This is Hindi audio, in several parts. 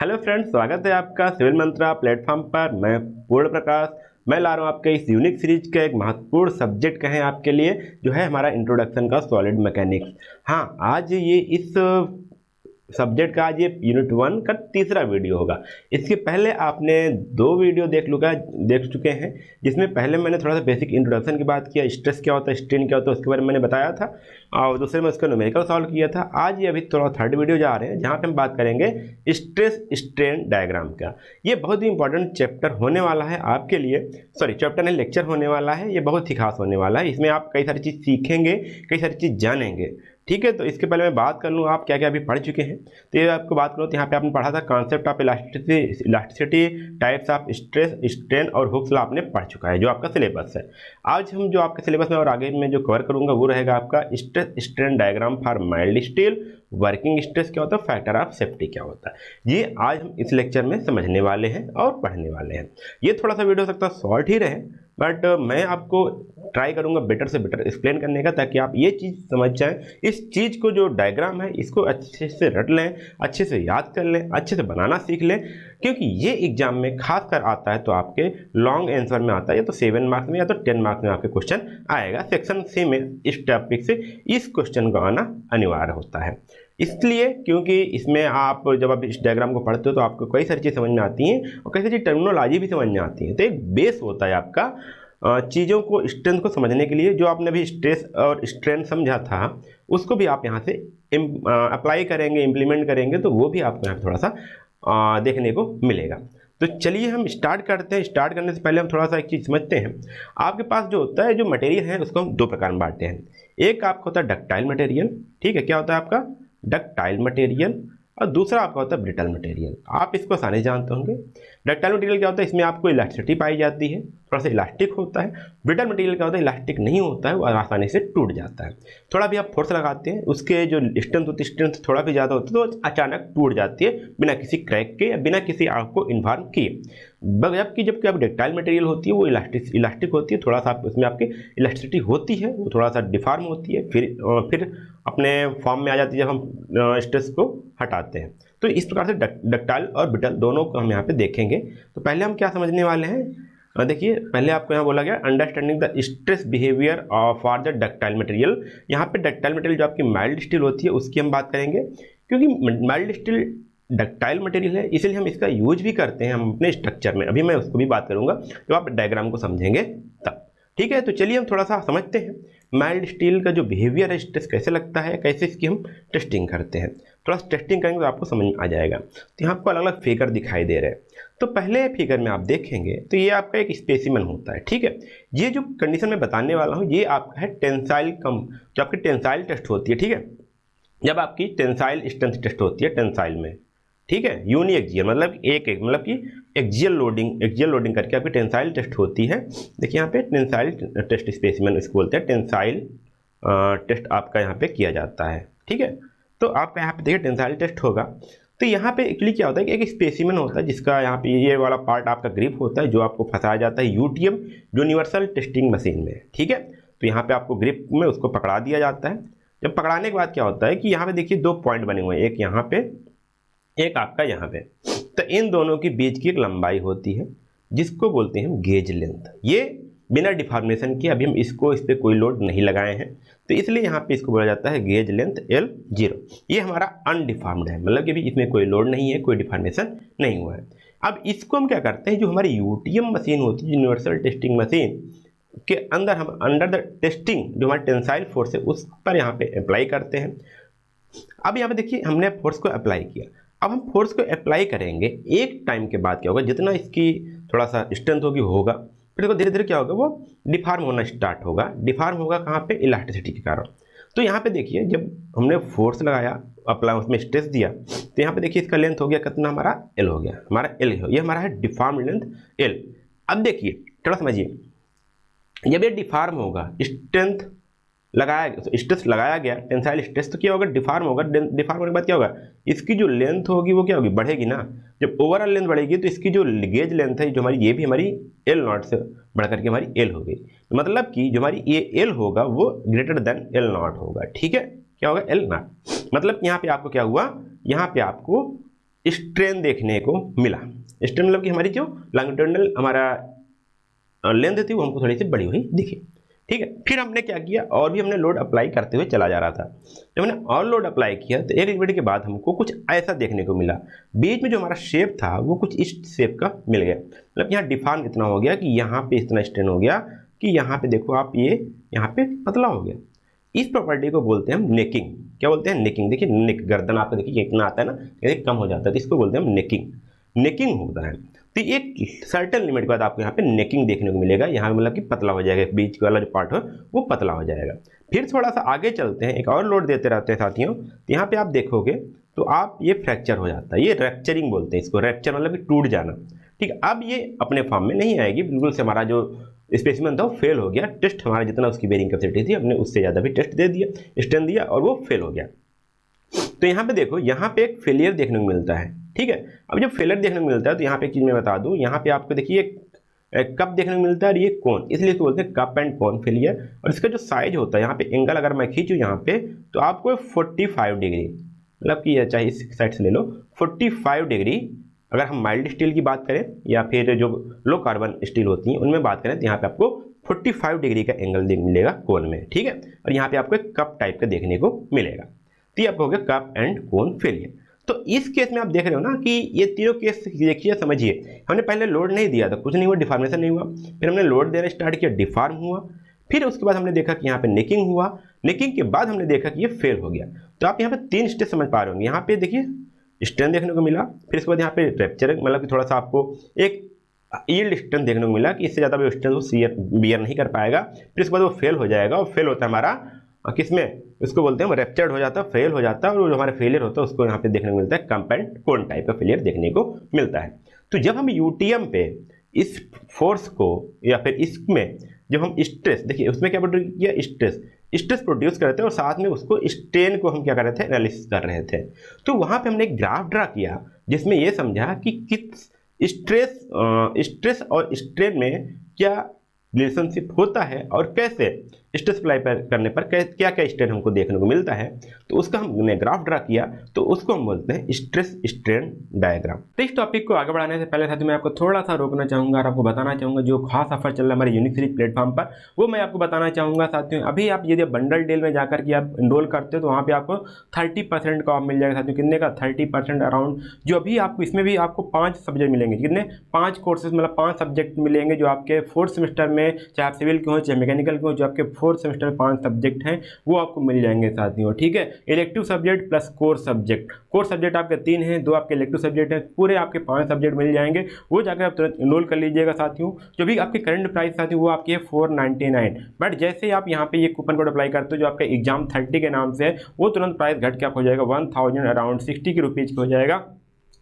हेलो फ्रेंड्स, स्वागत है आपका सिविल मंत्रा प्लेटफॉर्म पर। मैं पूर्ण प्रकाश। मैं ला रहा हूँ आपके इस यूनिक सीरीज का एक महत्वपूर्ण सब्जेक्ट कहें आपके लिए, जो है हमारा इंट्रोडक्शन का सॉलिड मैकेनिक्स। हाँ, आज ये इस सब्जेक्ट का आज ये यूनिट 1 का तीसरा वीडियो होगा। इसके पहले आपने 2 वीडियो देख चुके हैं, जिसमें पहले मैंने थोड़ा सा बेसिक इंट्रोडक्शन की बात किया, स्ट्रेस क्या होता है, स्ट्रेन क्या होता है, उसके बारे में मैंने बताया था, और दूसरे में उसका न्यूमेरिकल सॉल्व किया था। आज ये अभी थोड़ा थर्ड वीडियो जा रहे हैं, जहाँ पे हम बात करेंगे स्ट्रेस स्ट्रेन डायग्राम का। ये बहुत ही इंपॉर्टेंट चैप्टर होने वाला है आपके लिए। सॉरी, चैप्टर नहीं, लेक्चर होने वाला है। ये बहुत ही खास होने वाला है। इसमें आप कई सारी चीज़ सीखेंगे, कई सारी चीज़ जानेंगे। ठीक है, तो इसके पहले मैं बात कर लूँ आप क्या क्या अभी पढ़ चुके हैं। तो ये आपको बात करूँ तो यहाँ पे आपने पढ़ा था concept of elasticity, types of stress strain और हुक्स लॉ आपने पढ़ चुका है, जो आपका सिलेबस है। आज हम जो आपके सिलेबस में और आगे में जो कवर करूँगा वो रहेगा आपका stress strain diagram for mild steel, working stress क्या होता है, फैक्टर ऑफ सेफ्टी क्या होता है। ये आज हम इस लेक्चर में समझने वाले हैं और पढ़ने वाले हैं। ये थोड़ा सा वीडियो हो सकता है शॉर्ट ही रहे, बट मैं आपको ट्राई करूंगा बेटर से बेटर एक्सप्लेन करने का, ताकि आप ये चीज़ समझ जाएं। इस चीज़ को जो डायग्राम है इसको अच्छे से रट लें, अच्छे से याद कर लें, अच्छे से बनाना सीख लें, क्योंकि ये एग्जाम में खास कर आता है तो आपके लॉन्ग आंसर में आता है, या तो 7 मार्क्स में या तो 10 मार्क्स में आपके क्वेश्चन आएगा। सेक्शन सी में इस टॉपिक से इस क्वेश्चन का आना अनिवार्य होता है। इसलिए क्योंकि इसमें आप जब आप इस डायग्राम को पढ़ते हो तो आपको कई सारी चीज़ समझ में आती हैं और कई सारी टर्मिनोलॉजी भी समझ में आती है। तो एक बेस होता है आपका चीज़ों को, स्ट्रेंथ को समझने के लिए। जो आपने भी स्ट्रेस और स्ट्रेन समझा था, उसको भी आप यहाँ से अप्लाई करेंगे, इम्प्लीमेंट करेंगे, तो वो भी आपको यहाँ पे थोड़ा सा देखने को मिलेगा। तो चलिए हम स्टार्ट करते हैं। स्टार्ट करने से पहले हम थोड़ा सा एक चीज़ समझते हैं। आपके पास जो होता है, जो मटेरियल है, उसको हम 2 प्रकार में बांटते हैं। एक आपका होता है डक्टाइल मटेरियल, ठीक है, क्या होता है आपका डक्टाइल मटेरियल, और दूसरा आपका होता है ब्रिटल मटेरियल। आप इसको आसानी से जानते होंगे। डक्टाइल मटेरियल क्या होता है, इसमें आपको इलास्टिसिटी पाई जाती है, थोड़ा सा इलास्टिक होता है। ब्रिटल मटेरियल क्या होता है, इलास्टिक नहीं होता है, वो आसानी से टूट जाता है। थोड़ा भी आप फोर्स लगाते हैं, उसके जो स्ट्रेंथ होती है, स्ट्रेंथ थोड़ा भी ज़्यादा होती है, तो अचानक टूट जाती है बिना किसी क्रैक के या बिना किसी आपको इन्फॉर्म किए। जबकि अब डक्टाइल मटेरियल होती है वो इलास्टिक होती है, थोड़ा सा उसमें आपकी इलास्टिसिटी होती है, वो थोड़ा सा डिफॉर्म होती है, फिर अपने फॉर्म में आ जाती है जब हम स्ट्रेस को हटाते हैं। तो इस प्रकार से डक्टाइल और ब्रिटल दोनों को हम यहाँ पे देखेंगे। तो पहले हम क्या समझने वाले हैं, देखिए, पहले आपको यहाँ बोला गया understanding the stress behaviour for the ductile material. यहाँ पे डक्टाइल मटेरियल जो आपकी माइल्ड स्टील होती है उसकी हम बात करेंगे, क्योंकि माइल्ड स्टील डक्टाइल मटेरियल है, इसलिए हम इसका यूज भी करते हैं हम अपने स्ट्रक्चर में। अभी मैं उसको भी बात करूंगा जब आप डायग्राम को समझेंगे तब। ठीक है, तो चलिए हम थोड़ा सा समझते हैं माइल्ड स्टील का जो बिहेवियर है, स्ट्रेस कैसे लगता है, कैसे इसकी हम टेस्टिंग करते हैं। थोड़ा सा टेस्टिंग करेंगे तो आपको समझ में आ जाएगा। तो यहाँ आपको अलग अलग फिगर दिखाई दे रहे हैं। तो पहले फिगर में आप देखेंगे तो ये आपका एक स्पेसिमन होता है, ठीक है। ये जो कंडीशन मैं बताने वाला हूँ ये आपका है टेंसाइल जो आपकी टेंसाइल टेस्ट होती है, ठीक है। जब आपकी टेंसाइल स्ट्रेंथ टेस्ट होती है टेंसाइल में, ठीक है, यूनी एक्जियल मतलब मतलब कि एक्जियल लोडिंग करके आपकी टेंसाइल टेस्ट होती है। देखिए यहाँ पे टेंसाइल टेस्ट स्पेसिमेन इसको बोलते हैं, टेंसाइल टेस्ट आपका यहाँ पे किया जाता है, ठीक है। तो आपका यहाँ पे देखिए टेंसाइल टेस्ट होगा। तो यहाँ पे एक्चुअली क्या होता है कि एक स्पेसिमेन होता है जिसका यहाँ पे ये वाला पार्ट आपका ग्रिप होता है, जो आपको फंसाया जाता है यूटीएम यूनिवर्सल टेस्टिंग मशीन में, ठीक है। तो यहाँ पे आपको ग्रिप में उसको पकड़ा दिया जाता है। जब पकड़ाने के बाद क्या होता है कि यहाँ पे देखिए 2 पॉइंट बने हुए हैं, एक यहाँ पे, एक आपका यहाँ पे। तो इन दोनों के बीच की एक लंबाई होती है जिसको बोलते हैं गेज लेंथ। ये बिना डिफॉर्मेशन के, अभी हम इस पर कोई लोड नहीं लगाए हैं, तो इसलिए यहाँ पे इसको बोला जाता है गेज लेंथ L0। ये हमारा अनडिफॉर्म्ड है, मतलब कि भी इसमें कोई लोड नहीं है, कोई डिफॉर्मेशन नहीं हुआ है। अब इसको हम क्या करते हैं, जो हमारी यूटीएम मशीन होती है, यूनिवर्सल टेस्टिंग मशीन के अंदर हम अंडर द टेस्टिंग जो हमारी टेंसाइल फोर्स है उस पर यहाँ पे अप्लाई करते हैं। अब यहाँ पे देखिए हमने फोर्स को अप्लाई किया। अब हम फोर्स को अप्लाई करेंगे, एक टाइम के बाद क्या होगा, जितना इसकी थोड़ा सा स्ट्रेंथ होगा, फिर इसको धीरे धीरे क्या होगा, वो डिफॉर्म होना स्टार्ट होगा। डिफॉर्म होगा कहाँ पे, इलास्टिसिटी के कारण। तो यहाँ पे देखिए जब हमने फोर्स लगाया, अप्लाई उसमें स्ट्रेस दिया, तो यहाँ पे देखिए इसका लेंथ हो गया कितना, हमारा L हो गया, हमारा L हो, ये हमारा है डिफॉर्म लेंथ L। अब देखिए थोड़ा समझिए, जब ये डिफॉर्म होगा, स्ट्रेस लगाया गया, टेंसाइल स्ट्रेस, तो क्या होगा, डिफॉर्म होगा। डिफॉर्म होने के बाद क्या होगा, इसकी जो लेंथ होगी वो क्या होगी, बढ़ेगी ना। जब ओवरऑल लेंथ बढ़ेगी तो इसकी जो गेज लेंथ है जो हमारी, ये भी हमारी L0 से बढ़ करके हमारी L हो गई। मतलब कि जो हमारी ये L होगा वो ग्रेटर देन L0 होगा, ठीक है। क्या होगा, L0। मतलब यहाँ पे आपको क्या हुआ, यहाँ पे आपको स्ट्रेन देखने को मिला। स्ट्रेन मतलब कि हमारी जो लॉन्गिट्यूडिनल हमारा लेंथ थी वो हमको थोड़ी सी बड़ी हुई दिखी। ठीक है, फिर हमने क्या किया, और भी हमने लोड अप्लाई करते हुए चला जा रहा था। जब हमने और लोड अप्लाई किया तो एक लिक्विड के बाद हमको कुछ ऐसा देखने को मिला, बीच में जो हमारा शेप था वो कुछ इस शेप का मिल गया। मतलब यहाँ डिफॉर्म इतना हो गया कि यहाँ पे इतना स्ट्रेन हो गया कि यहाँ पे देखो आप, ये यहाँ पे पतला हो गया। इस प्रॉपर्टी को बोलते हैं हम नेकिंग। क्या बोलते हैं? नेकिंग। देखिए नेक, गर्दन आपको देखिए इतना आता है ना, ये कम हो जाता है, तो इसको बोलते हैं हम नेकिंग। नेकिंग होता है। तो एक सर्टेन लिमिट के बाद आपको यहाँ पे नेकिंग देखने को मिलेगा। यहाँ मतलब कि पतला हो जाएगा, बीच वाला जो पार्ट हो वो पतला हो जाएगा। फिर थोड़ा सा आगे चलते हैं, एक और लोड देते रहते हैं साथियों, तो यहाँ पे आप देखोगे तो आप ये फ्रैक्चर हो जाता है। ये रैप्चरिंग बोलते हैं इसको। रैप्चर मतलब कि टूट जाना। ठीक है, अब ये अपने फॉर्म में नहीं आएगी, बिल्कुल से हमारा जो स्पेसिमेन था वो फेल हो गया। टेस्ट हमारा जितना उसकी बेरिंग कैपेसिटी थी हमने उससे ज़्यादा भी टेस्ट दे दिया, स्ट्रेन दिया, और वो फेल हो गया। तो यहाँ पे देखो, यहाँ पे एक फेलियर देखने को मिलता है। ठीक है, अब जब फेलियर देखने को मिलता है तो यहाँ पे एक चीज़ मैं बता दूँ, यहाँ पे आपको देखिए कप देखने को मिलता है और ये कोन, इसलिए इसको बोलते हैं कप एंड कोन फेलियर। और इसका जो साइज होता है, यहाँ पे एंगल अगर मैं खींचूँ यहाँ पे तो आपको 45 डिग्री, मतलब कि चाहे इस साइड से ले लो, 45 डिग्री। अगर हम माइल्ड स्टील की बात करें या फिर जो लो कार्बन स्टील होती हैं उनमें बात करें तो यहाँ पे आपको 45 डिग्री का एंगल मिलेगा कोन में। ठीक है, और यहाँ पे आपको एक कप टाइप का देखने को मिलेगा। तो ये आपको हो गया कप एंड कोन फेलियर। तो इस केस में आप देख रहे हो ना कि ये तीनों केस देखिए, समझिए, हमने पहले लोड नहीं दिया था, कुछ नहीं हुआ, डिफॉर्मेशन नहीं हुआ। फिर हमने लोड देना स्टार्ट किया, डिफॉर्म हुआ। फिर उसके बाद हमने देखा कि यहाँ पे नेकिंग हुआ। नेकिंग के बाद हमने देखा कि ये फेल हो गया। तो आप यहाँ पे 3 स्टेज समझ पा रहे होंगे। यहाँ पे देखिए स्ट्रेन देखने को मिला, फिर इसके बाद यहाँ पे रैप्चर, मतलब कि थोड़ा सा आपको एक यील्ड स्ट्रेंथ देखने को मिला कि इससे ज़्यादा भी स्ट्रेंथ वो बियर नहीं कर पाएगा। फिर इसके बाद वो फेल हो जाएगा, और फेल होता है हमारा किसमें, इसको बोलते हैं रेप्चर्ड हो जाता है, फेल हो जाता है, और जो हमारा फेलियर होता है उसको यहाँ पे देखने को मिलता है कप एंड कोन टाइप का फेलियर देखने को मिलता है। तो जब हम यूटीएम पे इस फोर्स को या फिर इसमें जब हम स्ट्रेस, देखिए उसमें क्या प्रोड्यूस किया, स्ट्रेस प्रोड्यूस कर रहे थे, और साथ में उसको स्ट्रेन को हम क्या कर रहे थे, एनालिसिस कर रहे थे। तो वहाँ पे हमने एक ग्राफ ड्रा किया जिसमें ये समझा कि किस स्ट्रेस और स्ट्रेन में क्या रिलेशनशिप होता है और कैसे स्ट्रेस अप्लाई करने पर क्या क्या स्ट्रेन हमको देखने को मिलता है। तो उसका हमने ग्राफ ड्रा किया, तो उसको हम बोलते हैं स्ट्रेस स्ट्रेन डायग्राम। तो इस टॉपिक को आगे बढ़ाने से पहले साथियों मैं आपको थोड़ा सा रोकना चाहूँगा और आपको बताना चाहूँगा जो खास ऑफर चल रहा है हमारे यूनिक सीरीज प्लेटफॉर्म पर, वो मैं आपको बताना चाहूँगा साथियों। अभी आप यदि बंडल डील में जाकर के आप इनरोल करते हो तो वहाँ पर आपको 30% का ऑफ मिल जाएगा साथियों। कितने का? 30% अराउंड। जो अभी आपको इसमें भी आपको 5 सब्जेक्ट मिलेंगे। कितने? 5 कोर्सेज, मतलब 5 सब्जेक्ट मिलेंगे जो आपके 4th सेमेस्टर में, चाहे आप सिविल के हो चाहे मैकेनिकल के हो, जो आपके 4th सेमेस्टर में 5 सब्जेक्ट हैं वो आपको मिल जाएंगे साथियों। ठीक है, elective subject plus core subject. Core subject आपके 3 हैं, 2 आपके इलेक्टिव सब्जेक्ट हैं, पूरे आपके 5 सब्जेक्ट मिल जाएंगे। वो जाकर आप तुरंत इनरोल कर लीजिएगा साथियों। जो भी आपकी करंट प्राइस साथियों वो आपकी है 499, बट जैसे ही आप यहाँ पे ये कूपन कोड अप्लाई करते हो जो आपका एग्जाम 30 के नाम से है, वो तुरंत प्राइस घट के आप हो जाएगा 1000 अराउंड 60 की रुपीज़ हो जाएगा,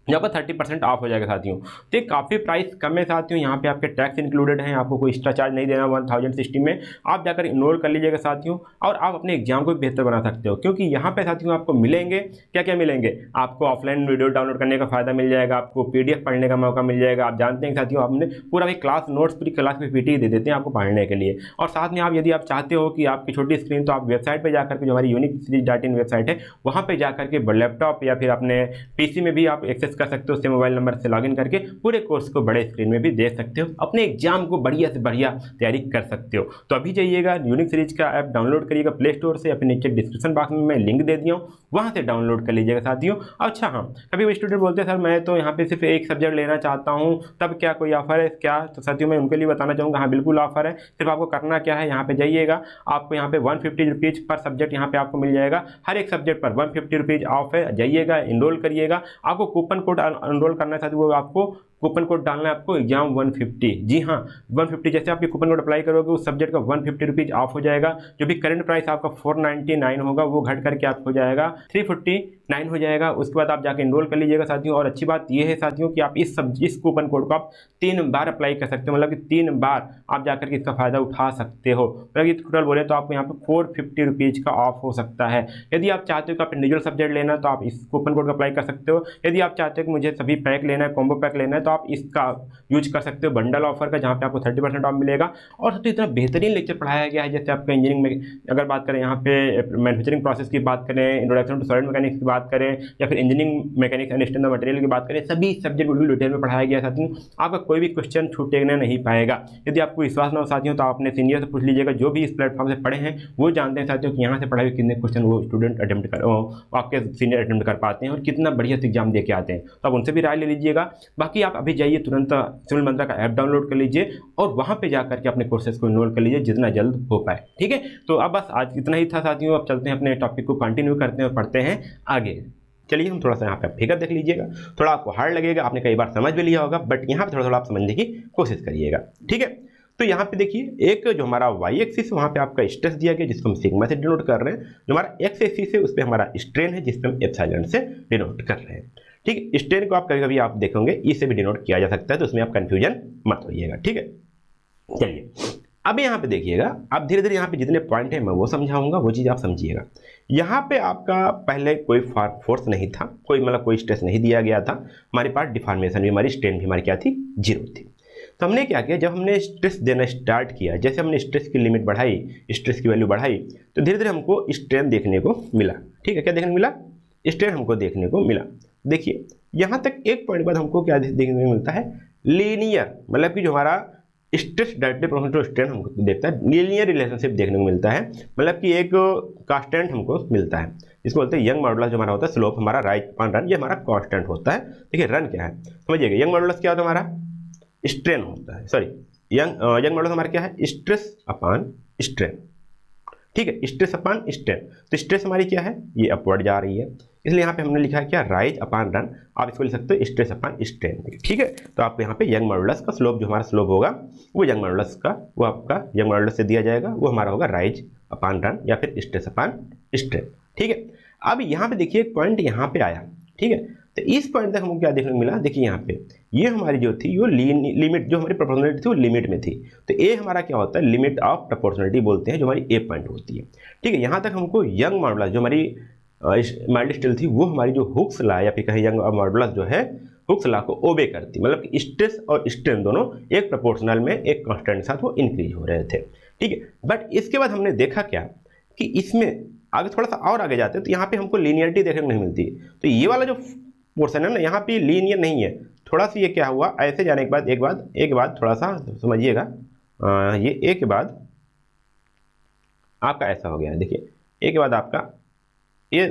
यहाँ पर 30% ऑफ हो जाएगा साथियों। तो ये काफ़ी प्राइस कम है साथियों। यहाँ पे आपके टैक्स इंक्लूडेड हैं, आपको कोई एक्स्ट्रा चार्ज नहीं देना। 1060 में आप जाकर इनरोल कर लीजिएगा साथियों, और आप अपने एग्जाम को भी बेहतर बना सकते हो, क्योंकि यहाँ पे साथियों आपको मिलेंगे क्या क्या मिलेंगे। आपको ऑफलाइन वीडियो डाउनलोड करने का फायदा मिल जाएगा, आपको PDF पढ़ने का मौका मिल जाएगा। आप जानते हैं साथियों, आपने पूरा भी क्लास नोट्स पूरी क्लास में PT दे देते हैं आपको पढ़ने के लिए। और साथ में आप यदि आप चाहते हो कि आपकी छोटी स्क्रीन, तो आप वेबसाइट पर जाकर के, जो हमारी uniqueseries.in वेबसाइट है, वहाँ पर जाकर के लैपटॉप या फिर अपने PC में भी आप एक्सेस कर सकते हो। उससे मोबाइल नंबर से लॉगिन करके पूरे कोर्स को बड़े स्क्रीन में भी देख सकते हो, अपने एग्जाम को बढ़िया से बढ़िया तैयारी कर सकते हो। तो अभी जाइएगा यूनिक सीरीज का ऐप डाउनलोड करिएगा प्ले स्टोर से, अपने नीचे डिस्क्रिप्शन बॉक्स में मैं लिंक दे दिया हूँ, वहाँ से डाउनलोड कर लीजिएगा साथियों। अच्छा हाँ, कभी वो स्टूडेंट बोलते हैं सर मैं तो यहाँ पे सिर्फ एक सब्जेक्ट लेना चाहता हूँ, तब क्या कोई ऑफर है क्या? तो साथियों मैं उनके लिए बताना चाहूँगा, हाँ बिल्कुल ऑफर है। सिर्फ आपको करना क्या है, यहाँ पे जाइएगा, आपको यहाँ पे 150 रुपीज़ पर सब्जेक्ट यहाँ पे आपको मिल जाएगा। हर एक सब्जेक्ट पर 150 रुपीज़ ऑफ है। जाइएगा, इनरोल करिएगा। आपको कूपन कोड इनरोल करना है साथियों, वो आपको कूपन कोड डालना है आपको एग्जाम 150। जी हाँ, 150। जैसे आप ये कूपन कोड अप्लाई करोगे उस सब्जेक्ट का 150 रुपीज़ ऑफ हो जाएगा। जो भी करंट प्राइस आपका 499 होगा वो घट करके आपको हो जाएगा 349 हो जाएगा। उसके बाद आप जाके इनरोल कर लीजिएगा साथियों। और अच्छी बात ये है साथियों कि आप इस कूपन कोड को आप 3 बार अप्लाई कर सकते हो, मतलब कि 3 बार आप जाकर के इसका फ़ायदा उठा सकते हो। मतलब ये टोटल बोले तो आपको यहाँ पर 450 रुपीज़ का ऑफ हो सकता है। यदि आप चाहते हो कि आप इंडिविजुअल सब्जेक्ट लेना है तो आप इस कूपन कोड का अप्लाई कर सकते हो। यदि आप चाहते हो कि मुझे सभी पैक लेना है, कॉम्बो पैक लेना है, तो तो आप इसका यूज कर सकते हो बंडल ऑफर का, जहाँ पे आपको 30% ऑफ मिलेगा। और सबसे इतना बेहतरीन लेक्चर पढ़ाया गया है, जैसे आपका इंजीनियरिंग में अगर बात करें, यहाँ पे मैन्युफैक्चरिंग प्रोसेस की बात करें, इंट्रोडक्शन टू सॉलिड मैकेनिक्स की बात करें, या फिर engineering mechanics and standard material की बात करें, सभी सब्जेक्ट बिल्कुल डिटेल में पढ़ाया गया है साथियों। आपका कोई भी क्वेश्चन छूटेगा नहीं पाएगा। यदि आपको विश्वास ना हो साथियों तो आप अपने सीनियर से पूछ लीजिएगा, जो भी इस प्लेटफॉर्म से पढ़े हैं वो जानते हैं साथियों कि यहाँ से पढ़ाए हुए कितने क्वेश्चन वो स्टूडेंट अटेम्प्ट कर आपके सीनियर अटेम्प्ट कर पाते हैं और कितना बढ़िया से एग्जाम दे के आते हैं। तो आप उनसे भी राय ले लीजिएगा। बाकी आप अभी जाइए तुरंत सिविल मंत्रा का ऐप डाउनलोड कर लीजिए और वहाँ पे जा करके अपने कोर्सेज को इनरोल कर लीजिए जितना जल्द हो पाए। ठीक है, तो अब बस आज इतना ही था साथियों। अब चलते हैं अपने टॉपिक को कंटिन्यू करते हैं और पढ़ते हैं आगे। चलिए हम थोड़ा सा यहाँ पे फिगर देख लीजिएगा। थोड़ा आपको हार्ड लगेगा, आपने कई बार समझ भी लिया होगा, बट यहाँ पे थोड़ा थोड़ा आप समझने की कोशिश करिएगा। ठीक है, तो यहाँ पे देखिए एक जो हमारा वाई एक्सिस वहाँ पे आपका स्ट्रेस दिया गया जिसको हम सिग्मा से डिनोट कर रहे हैं। जो हमारा एक्स एक्सिस है उस पर हमारा स्ट्रेन है जिसपे हम एप्सिलॉन से डिनोट कर रहे हैं। ठीक है, स्ट्रेन को आप कभी कभी आप देखेंगे इससे भी डिनोट किया जा सकता है, तो उसमें आप कंफ्यूजन मत होइएगा। ठीक है, चलिए अब यहाँ पे देखिएगा, आप धीरे धीरे यहाँ पे जितने पॉइंट हैं मैं वो समझाऊंगा, वो चीज़ आप समझिएगा। यहाँ पे आपका पहले कोई फोर्स नहीं था, कोई मतलब कोई स्ट्रेस नहीं दिया गया था। हमारे पास डिफॉर्मेशन भी, हमारी स्ट्रेन भी हमारी क्या थी, 0 थी। तो हमने क्या किया, जब हमने स्ट्रेस देना स्टार्ट किया, जैसे हमने स्ट्रेस की लिमिट बढ़ाई, स्ट्रेस की वैल्यू बढ़ाई, तो धीरे धीरे हमको स्ट्रेन देखने को मिला। ठीक है, क्या देखने को मिला, स्ट्रेन हमको देखने को मिला। देखिए यहाँ तक एक पॉइंट बाद हमको क्या देखने को मिलता है, लीनियर, मतलब कि जो हमारा stress directly proportional to strain हमको देखता है, लीनियर रिलेशनशिप देखने को मिलता है। मतलब कि एक कांस्टेंट हमको मिलता है जिसको बोलते हैं यंग मॉडुलस। जो हमारा होता है स्लोप हमारा राइज अपॉन रन, ये हमारा कांस्टेंट होता है। देखिए रन क्या है समझिएगा, यंग मॉडुलस क्या होता है, हमारा स्ट्रेन होता है, सॉरी यंग मॉडुलस हमारा क्या है, स्ट्रेस अपॉन स्ट्रेन। ठीक है, स्ट्रेस अपॉन स्ट्रेन, तो स्ट्रेस हमारी क्या है, ये अपवर्ड जा रही है, इसलिए यहाँ पे हमने लिखा है क्या, राइज अपॉन रन। आप इसको लिख सकते हो स्ट्रेस अपॉन स्ट्रेन। ठीक है, तो आपको यहाँ पे यंग मॉडुलस का स्लोप, जो हमारा स्लोप होगा वो यंग मॉडुलस का, वो आपका यंग मॉडुलस से दिया जाएगा, वो हमारा होगा राइज अपॉन रन या फिर स्ट्रेस अपॉन स्ट्रेन। ठीक है, अब यहाँ पे देखिए एक पॉइंट यहाँ पे आया। ठीक है, तो इस पॉइंट तक हमको क्या देखने को मिला, देखिए यहाँ पे ये हमारी जो थी वो लिमिट, जो हमारी प्रोपोर्शनलिटी थी वो लिमिट में थी। तो ए हमारा क्या होता है, लिमिट ऑफ प्रोपोर्शनलिटी बोलते हैं, जो हमारी ए पॉइंट होती है। ठीक है, यहाँ तक हमको यंग मॉडुलस, जो हमारी माइल्ड स्टील थी, वो हमारी जो हुक्स लॉ या फिर कहीं यंग मॉडुलस जो है हुक्स लॉ को ओबे करती, मतलब कि स्ट्रेस और स्ट्रेन दोनों एक प्रोपोर्शनल में एक कांस्टेंट के साथ वो इंक्रीज हो रहे थे। ठीक है, बट इसके बाद हमने देखा क्या कि इसमें आगे थोड़ा सा और आगे जाते हैं तो यहाँ पे हमको लीनियरिटी देखने को नहीं मिलती। तो ये वाला जो पोर्शन है ना, यहाँ पे लीनियर नहीं है, थोड़ा सा ये क्या हुआ, ऐसे जाने के बाद एक बाद थोड़ा सा समझिएगा, ये ए के बाद आपका ऐसा हो गया है। देखिए ए के बाद आपका ये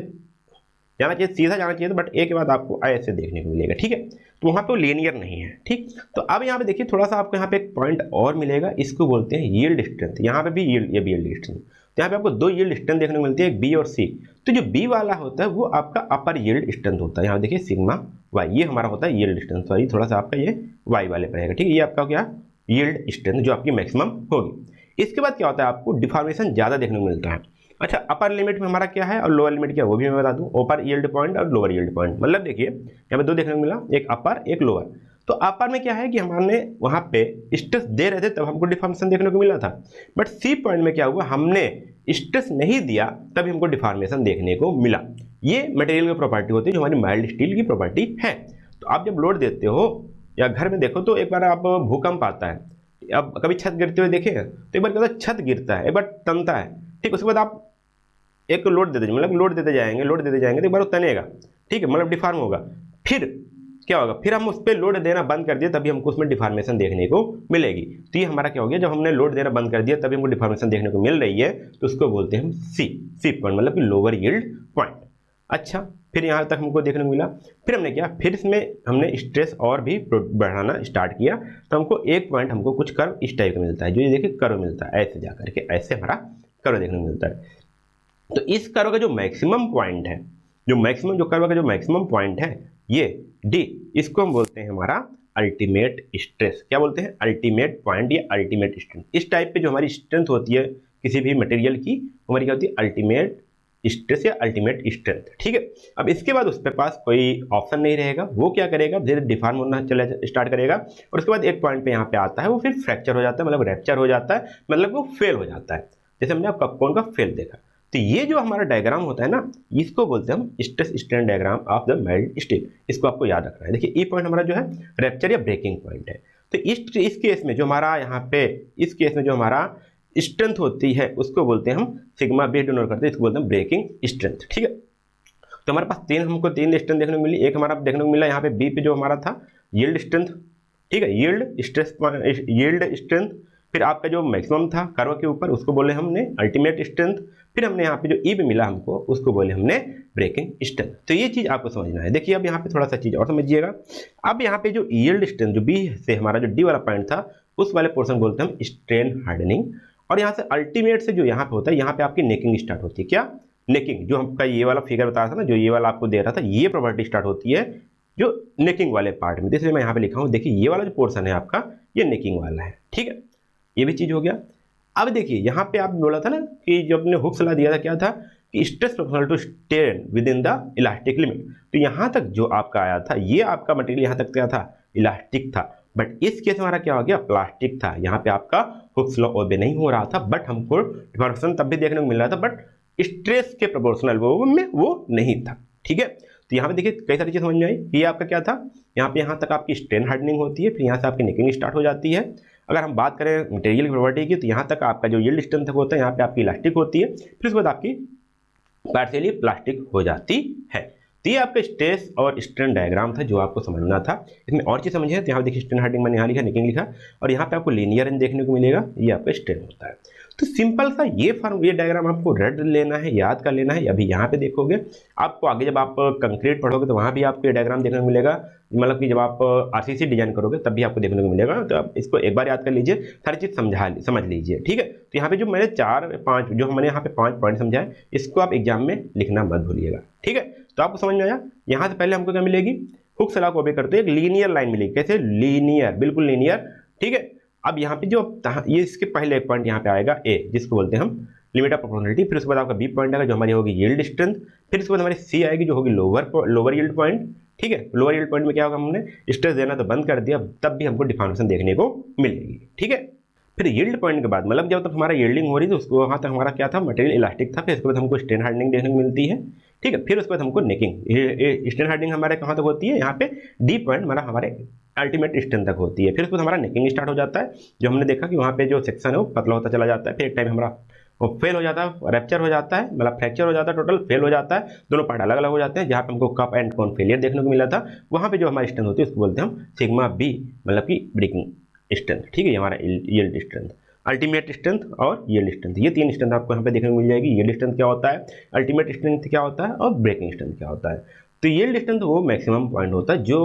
जाना चाहिए, सीधा जाना चाहिए, तो बट ए के बाद आपको ऐसे देखने को मिलेगा। ठीक है, तो वहाँ पे लीनियर नहीं है। ठीक, तो अब यहाँ पे देखिए थोड़ा सा आपको यहाँ पे एक पॉइंट और मिलेगा, इसको बोलते हैं यील्ड स्ट्रेंथ। यहाँ पे भी यील्ड, ये भी यील्ड स्ट्रेंथ। तो यहाँ पे आपको 2 यील्ड स्ट्रेंथ देखने को मिलती है, एक बी और सी। तो जो बी वाला होता है वो आपका अपर यील्ड स्ट्रेंथ होता है। यहाँ देखिए सिग्मा वाई, ये हमारा होता है यील्ड स्ट्रेंथ। सॉरी थोड़ा सा आपका ये वाई वाले पर रहेगा। ठीक है, ये आपका क्या, यील्ड स्ट्रेंथ जो आपकी मैक्सिमम होगी। इसके बाद क्या होता है, आपको डिफॉर्मेशन ज़्यादा देखने को मिलता है। अच्छा, अपर लिमिट में हमारा क्या है और लोअर लिमिट क्या है वो भी मैं बता दूं, अपर यील्ड पॉइंट और लोअर यील्ड पॉइंट। मतलब देखिए यहाँ पे 2 देखने को मिला, एक अपर एक लोअर। तो अपर में क्या है कि हमारे वहाँ पे स्ट्रेस दे रहे थे तब हमको डिफॉर्मेशन देखने को मिला था, बट सी पॉइंट में क्या हुआ, हमने स्ट्रेस नहीं दिया तभी हमको डिफॉर्मेशन देखने को मिला। ये मटेरियल की प्रॉपर्टी होती है जो हमारी माइल्ड स्टील की प्रॉपर्टी है। तो आप जब लोड देते हो या घर में देखो तो एक बार आप भूकंप आता है, अब कभी छत गिरते हुए देखे तो एक बार क्या होता है, छत गिरता है, एक बार तनता है। ठीक, उसके बाद आप एक लोड देते, मतलब लोड देते जाएंगे तो एक बार वो तनेगा। ठीक है, मतलब डिफॉर्म होगा। फिर क्या होगा, फिर हम उस पर लोड देना बंद कर दिए तभी हमको उसमें डिफॉर्मेशन देखने को मिलेगी। तो ये हमारा क्या हो गया, जब हमने लोड देना बंद कर दिया तभी हमको डिफॉर्मेशन देखने को मिल रही है, तो उसको बोलते हैं हम सी पॉइंट, मतलब कि लोअर यील्ड पॉइंट। अच्छा, फिर यहाँ तक हमको देखने को मिला। फिर हमने क्या, फिर इसमें हमने स्ट्रेस और भी बढ़ाना स्टार्ट किया, तो हमको एक पॉइंट हमको कुछ कर्व इस टाइप का मिलता है, जो ये देखिए कर्व मिलता है, ऐसे जा करके ऐसे हमारा कर्व देखने को मिलता है। तो इस कर्व का जो मैक्सिमम पॉइंट है, जो कर्व का जो मैक्सिमम पॉइंट है ये डी, इसको हम बोलते हैं हमारा अल्टीमेट स्ट्रेस। क्या बोलते हैं, अल्टीमेट पॉइंट या अल्टीमेट स्ट्रेंथ। इस टाइप पे जो हमारी स्ट्रेंथ होती है किसी भी मटेरियल की, हमारी क्या होती है, अल्टीमेट स्ट्रेस या अल्टीमेट स्ट्रेंथ। ठीक है, अब इसके बाद उसके पास कोई ऑप्शन नहीं रहेगा, वो क्या करेगा, धीरे डिफॉर्म होना चला स्टार्ट करेगा, और उसके बाद एक पॉइंट पे यहाँ पे आता है, वो फिर फ्रैक्चर हो जाता है, मतलब रैप्चर हो जाता है, मतलब वो फेल हो जाता है। जैसे हमने कपकोन का फेल देखा। तो ये जो हमारा डायग्राम होता है ना, इसको बोलते हैं हम stress strain diagram of the melt steel. इसको आपको याद रखना है। देखिए ई पॉइंट हमारा जो है रैप्चर या ब्रेकिंग पॉइंट है। तो इस केस में जो हमारा यहाँ पे इस केस में जो हमारा स्ट्रेंथ होती है उसको बोलते हैं हम सिग्मा बी डिनोट करते हैं, इसको बोलते हैं ब्रेकिंग स्ट्रेंथ। ठीक है, तो हमारे पास हमको तीन स्ट्रेंथ देखने को मिली। एक हमारा देखने को मिला यहाँ पे बी पे जो हमारा था यील्ड स्ट्रेंथ। ठीक है, यील्ड स्ट्रेंथ। फिर आपका जो मैक्सिमम था कर्व के ऊपर उसको बोले हमने अल्टीमेट स्ट्रेंथ। फिर हमने यहाँ पे जो ई पे मिला हमको उसको बोले हमने ब्रेकिंग स्ट्रेंथ। तो ये चीज़ आपको समझना है। देखिए अब यहाँ पे थोड़ा सा चीज़ और समझिएगा। अब यहाँ पे जो यील्ड स्ट्रेंथ जो बी से हमारा जो डी वाला पॉइंट था उस वाले पोर्शन बोलते हैं हम स्ट्रेन हार्डनिंग। और यहाँ से अल्टीमेट से जो यहाँ पे होता है, यहाँ पे आपकी नेकिंग स्टार्ट होती है। क्या नेकिंग? जो हमका ये वाला फिगर बता रहा था ना, जो ये वाला आपको दे रहा था, ये प्रॉपर्टी स्टार्ट होती है जो नेकिंग वाले पार्ट में। इसलिए मैं यहाँ पे लिखा हूँ, देखिए ये वाला जो पोर्शन है आपका ये नेकिंग वाला है। ठीक है, ये भी चीज़ हो गया। अब देखिए यहाँ पे आप बोला था ना कि जो अपने हुक सलाह दिया था क्या था कि stress proportional to strain within the elastic limit. तो यहाँ तक जो आपका आया था, ये आपका मटेरियल यहाँ तक क्या था, इलास्टिक था। बट इस केस हमारा क्या हो गया, प्लास्टिक था। यहाँ पे आपका हुक्स लॉ ओबे नहीं हो रहा था, बट हमको डिफॉर्मेशन तब भी देखने को मिल रहा था, बट स्ट्रेस के प्रोपोर्शनल वो नहीं था। ठीक है, तो यहाँ पे देखिए कई सारी चीज़ समझ में आई। ये आपका क्या था, यहाँ तक आपकी स्ट्रेन हार्डनिंग होती है, फिर यहाँ से आपकी नेकिंग स्टार्ट हो जाती है। अगर हम बात करें मटेरियल की प्रॉपर्टी की, तो यहाँ तक आपका जो यील्ड स्ट्रेंथ होता है, यहाँ पे आपकी इलास्टिक होती है, फिर उसके बाद आपकी पार्शियली प्लास्टिक हो जाती है। तो ये आपका स्ट्रेस और स्ट्रेन डायग्राम था जो आपको समझना था। इसमें और चीज़ समझिए, तो यहाँ देखिए स्ट्रेन हार्डनिंग मैंने यहाँ लिखा, नेकिंग लिखा, और यहाँ पे आपको लीनियर रेंज देखने को मिलेगा, ये आपका स्ट्रेन होता है। तो सिंपल सा ये डायग्राम आपको रेड लेना है, याद कर लेना है। अभी यहाँ पे देखोगे आपको आगे जब आप कंक्रीट पढ़ोगे तो वहाँ भी आपको ये डायग्राम देखने को मिलेगा, मतलब कि जब आप आरसीसी डिजाइन करोगे तब भी आपको देखने को मिलेगा। तो आप इसको एक बार याद कर लीजिए, सारी चीज़ समझ लीजिए। ठीक है, तो यहाँ पे जो मैंने 4-5 जो मैंने यहाँ पे 5 पॉइंट समझाए, इसको आप एग्जाम में लिखना मत भूलिएगा। ठीक है, तो आपको समझ में आया। यहाँ से पहले हमको क्या मिलेगी, हुक सलाह को ओबे करते एक लीनियर लाइन मिलेगी। कैसे? लीनियर, बिल्कुल लीनियर। ठीक है, अब यहाँ पे जो ये इसके पहले एक पॉइंट यहाँ पे आएगा ए, जिसको बोलते हैं हम लिमिट ऑफ प्रोपोर्शनलिटी। फिर उसके बाद आपका बी पॉइंट आएगा जो हमारी होगी यील्ड स्ट्रेंथ। फिर उसके बाद हमारी सी आएगी जो होगी लोअर यील्ड पॉइंट। ठीक है, लोअर यील्ड पॉइंट में क्या होगा, हमने स्ट्रेस देना तो बंद कर दिया, तब भी हमको डिफॉर्मेशन देखने को मिलेगी। ठीक है, फिर यील्ड पॉइंट के बाद मतलब जब तक हमारा यील्डिंग हो रही थी उसको वहाँ तक हमारा क्या था, मटेरियल इलास्टिक था। फिर उसके बाद हमको स्ट्रेन हार्डनिंग देखने को मिलती है। ठीक है, फिर उसके बाद हमको नेकिंग। स्ट्रेन हार्डनिंग हमारे कहाँ तक होती है, यहाँ पे डी पॉइंट हमारे अल्टीमेट स्ट्रेंथ तक होती है। फिर उसके बाद हमारा नेकिंग स्टार्ट हो जाता है, जो हमने देखा कि वहाँ पे जो सेक्शन है वो पतला होता चला जाता है। फिर एक टाइम हमारा वो फेल हो जाता है, रैप्चर हो जाता है, मतलब फ्रैक्चर हो जाता है, टोटल फेल हो जाता है। दोनों पार्ट अलग अलग हो जाते हैं। जहाँ पे हमको कप एंड कोन फेलियर देखने को मिला था, वहाँ पे जो हमारी स्ट्रेंथ होती है उसको बोलते हैं हम सिग्मा बी, मतलब कि ब्रेकिंग स्ट्रेंथ। ठीक है, ये हमारा यील्ड स्ट्रेंथ, अल्टीमेट स्ट्रेंथ और यील्ड स्ट्रेंथ। ये तीन स्ट्रेंथ आपको यहाँ पे देखने को मिल जाएगी। यील्ड स्ट्रेंथ क्या होता है, अल्टीमेट स्ट्रेंथ क्या होता है, और ब्रेकिंग स्ट्रेंथ क्या होता है। तो यील्ड स्ट्रेंथ वो मैक्सिमम पॉइंट होता है जो